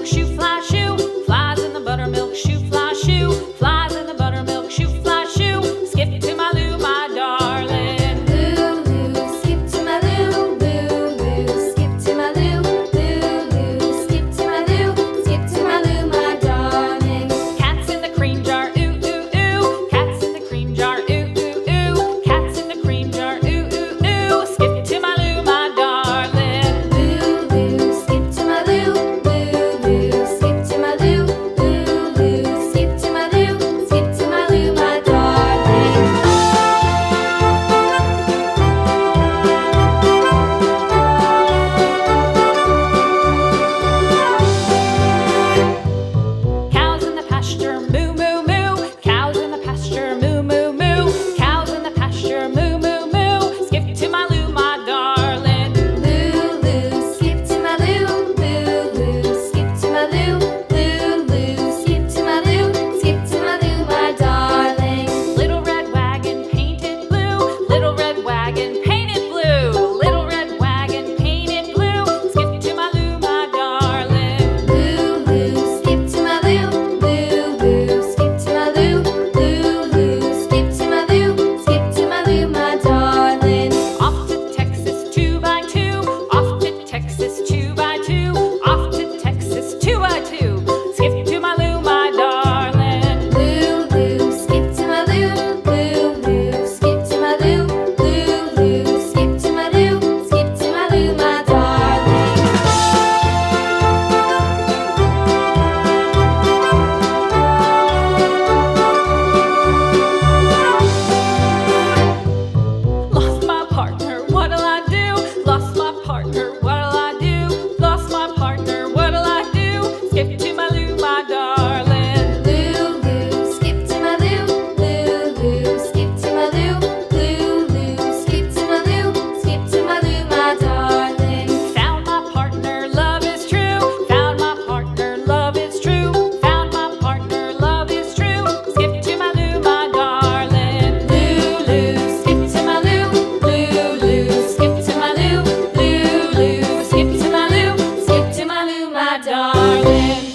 buttermilk shoe, fly shoe. Flies in the buttermilk shoe, fly shoe. Flies in the buttermilk shoe, fly shoe. Skip to my Lou, my darling. Lou, skip to my Lou, Lou, skip to my Lou, Lou, skip to my Lou, skip to my Lou, my darling. Cats in the cream jar, ooh, ooh, ooh. Cats in the cream jar, ooh, ooh, ooh. Cats in the cream jar, ooh, ooh, ooh. Skip to my Lou, my darling. Lou, skip to my Lou, Lou, skip to my Lou, Lou, skip to my Lou, skip to my Lou, my darling. Cows in the pasture, moo, moo, moo. Cows in the pasture, moo, moo, moo. Cows in the pasture, moo, moo, moo. Skip to my Lou, my darling. Lou, skip to my Lou, Lou, skip to my Lou, Lou, skip to my Lou, skip to my Lou, my darling. Little red wagon painted blue. Little red wagon painted blue. Little red wagon painted blue. Skip to my Lou, my darling. Lou, skip to my Lou, Lou, skip to my Lou, Lou, skip to my Lou, skip to my Lou, my darling. Off to Texas 2x2. Off to Texas 2x2. Off to Texas 2x2. Skip to my Lou, my darling. Lou, skip to my Lou, Lou, skip to my Lou, Lou, skip to my Lou, skip to my Lou, my darling. Lost my partner, what'll I do? Lost my partner, what'll I do? Lost my partner, what'll I do? Skip to my Lou, my darling. Lou, skip to my Lou, Lou, skip to my Lou, Lou, skip to my Lou, skip to my Lou, my darling. Found my partner, love is true. Found my partner, love is true. Found my partner, love is true. Skip to my Lou, my darling. Lou, skip to my Lou, Lou, skip to my Lou, Lou, skip to my Lou, skip to my Lou, my darling.